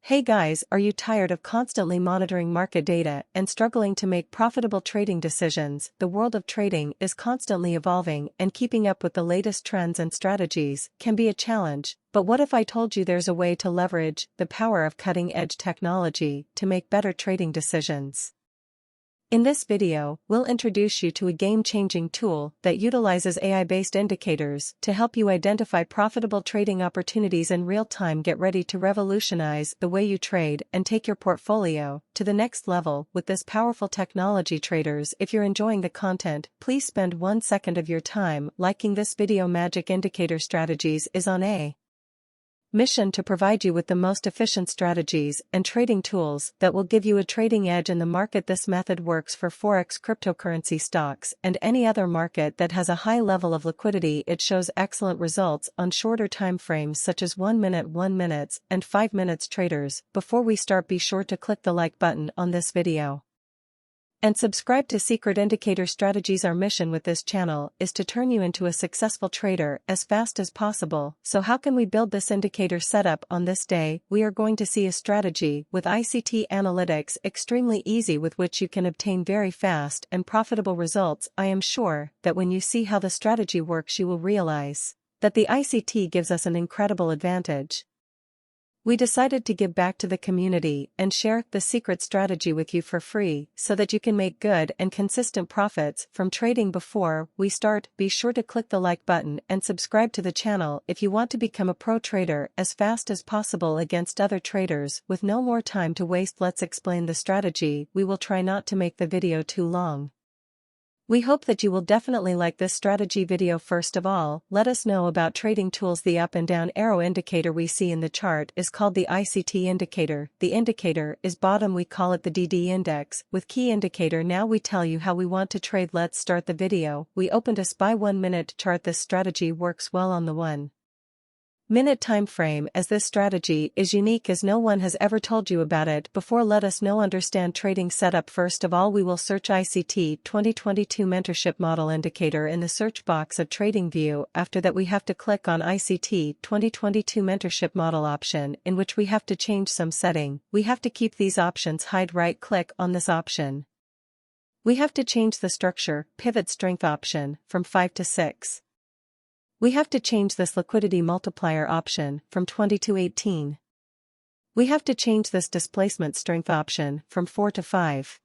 Hey guys, are you tired of constantly monitoring market data and struggling to make profitable trading decisions? The world of trading is constantly evolving, and keeping up with the latest trends and strategies can be a challenge. But what if I told you there's a way to leverage the power of cutting-edge technology to make better trading decisions? In this video, we'll introduce you to a game-changing tool that utilizes AI-based indicators to help you identify profitable trading opportunities in real time. Get ready to revolutionize the way you trade and take your portfolio to the next level with this powerful technology. Traders, if you're enjoying the content, please spend 1 second of your time liking this video. Magic Indicator Strategies is on a mission to provide you with the most efficient strategies and trading tools that will give you a trading edge in the market. This method works for forex, cryptocurrency, stocks, and any other market that has a high level of liquidity. It shows excellent results on shorter time frames such as 1 minute, 1 minute, and 5 minutes. Traders, before we start, be sure to click the like button on this video and subscribe to Secret Indicator Strategies. Our mission with this channel is to turn you into a successful trader as fast as possible. So how can we build this indicator setup? On this day, we are going to see a strategy with ICT analytics, extremely easy, with which you can obtain very fast and profitable results. I am sure that when you see how the strategy works, you will realize that the ICT gives us an incredible advantage. We decided to give back to the community and share the secret strategy with you for free so that you can make good and consistent profits from trading. Before we start, be sure to click the like button and subscribe to the channel if you want to become a pro trader as fast as possible against other traders. With no more time to waste, let's explain the strategy. We will try not to make the video too long. We hope that you will definitely like this strategy video. First of all, let us know about trading tools. The up and down arrow indicator we see in the chart is called the ICT indicator. The indicator is bottom. We call it the DD index with key indicator. Now we tell you how we want to trade. Let's start the video. We opened a SPY 1 minute chart. This strategy works well on the 1 minute time frame, as this strategy is unique as no one has ever told you about it before. Let us know understand trading setup. First of all, we will search ICT 2022 mentorship model indicator in the search box of TradingView. After that, we have to click on ICT 2022 mentorship model option, in which we have to change some setting. We have to keep these options hide. Right click on this option. We have to change the structure pivot strength option from 5 to 6. We have to change this liquidity multiplier option from 20 to 18. We have to change this displacement strength option from 4 to 5.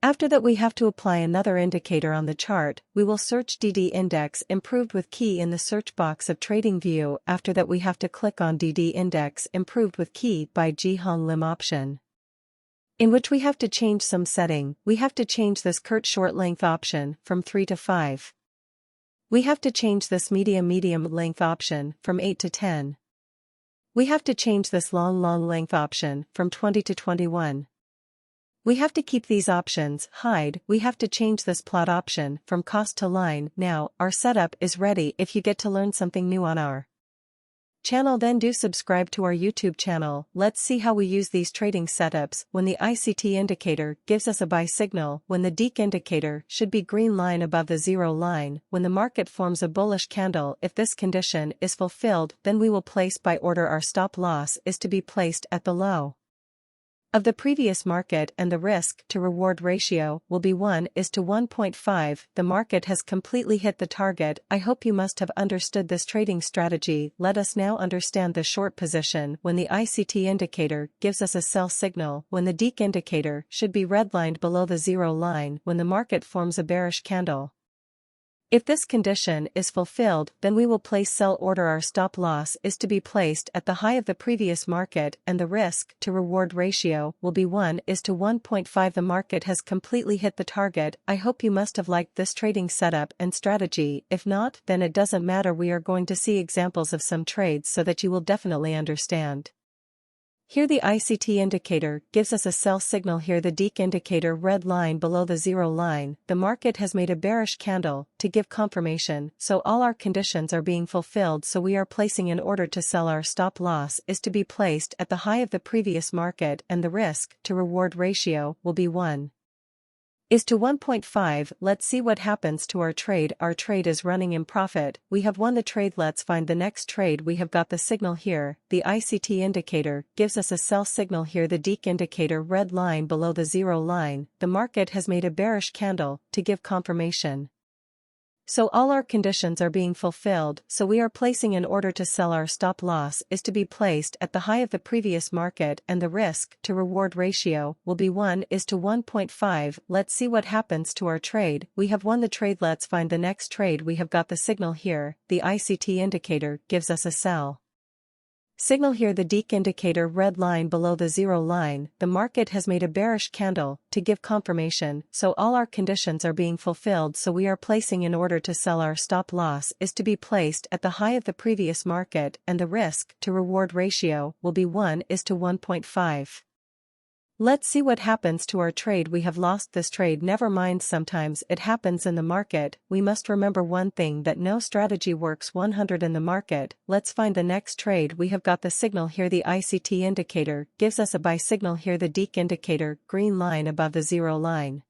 After that, we have to apply another indicator on the chart. We will search DD index improved with key in the search box of TradingView. After that, we have to click on DD index improved with key by Ji Hong Lim option, in which we have to change some setting. We have to change this curt short length option from 3 to 5. We have to change this medium length option from 8 to 10. We have to change this long length option from 20 to 21. We have to keep these options hide. We have to change this plot option from cost to line. Now, our setup is ready. If you get to learn something new on our channel, then do subscribe to our YouTube channel. Let's see how we use these trading setups. When the ICT indicator gives us a buy signal, when the DEEK indicator should be green line above the 0 line, when the market forms a bullish candle, if this condition is fulfilled, then we will place buy order. Our stop loss is to be placed at the low of the previous market, and the risk to reward ratio will be 1:1.5. The market has completely hit the target. I hope you must have understood this trading strategy. Let us now understand the short position. When the ICT indicator gives us a sell signal, when the DEEK indicator should be redlined below the 0 line, when the market forms a bearish candle. If this condition is fulfilled, then we will place sell order. Our stop loss is to be placed at the high of the previous market, and the risk to reward ratio will be 1:1.5. The market has completely hit the target. I hope you must have liked this trading setup and strategy. If not, then it doesn't matter. We are going to see examples of some trades so that you will definitely understand. Here the ICT indicator gives us a sell signal. Here the DEEK indicator red line below the 0 line. The market has made a bearish candle to give confirmation, so all our conditions are being fulfilled, so we are placing an order to sell. Our stop loss is to be placed at the high of the previous market, and the risk to reward ratio will be 1. is to 1.5. Let's see what happens to our trade. Our trade is running in profit. We have won the trade. Let's find the next trade. We have got the signal here. The ICT indicator gives us a sell signal here. The DEEK indicator, red line below the zero line. The market has made a bearish candle to give confirmation. So all our conditions are being fulfilled, so we are placing an order to sell. Our stop loss is to be placed at the high of the previous market and the risk to reward ratio will be 1:1.5. Let's see what happens to our trade. We have won the trade. Let's find the next trade. We have got the signal here. The ICT indicator gives us a sell signal here. The DEEK indicator, red line below the zero line. The market has made a bearish candle to give confirmation, so all our conditions are being fulfilled, so we are placing an order to sell. Our stop loss is to be placed at the high of the previous market and the risk to reward ratio will be 1:1.5. Let's see what happens to our trade. We have lost this trade. Never mind, sometimes it happens in the market. We must remember one thing, that no strategy works 100 in the market. Let's find the next trade. We have got the signal here. The ICT indicator gives us a buy signal here. The DEEK indicator, green line above the zero line.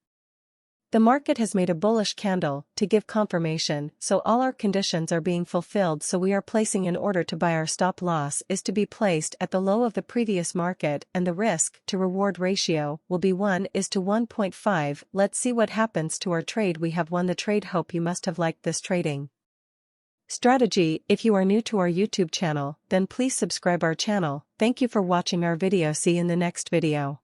The market has made a bullish candle to give confirmation, so all our conditions are being fulfilled, so we are placing an order to buy. Our stop loss is to be placed at the low of the previous market and the risk to reward ratio will be 1:1.5. Let's see what happens to our trade. We have won the trade. Hope you must have liked this trading strategy. If you are new to our YouTube channel, then please subscribe our channel. Thank you for watching our video. See you in the next video.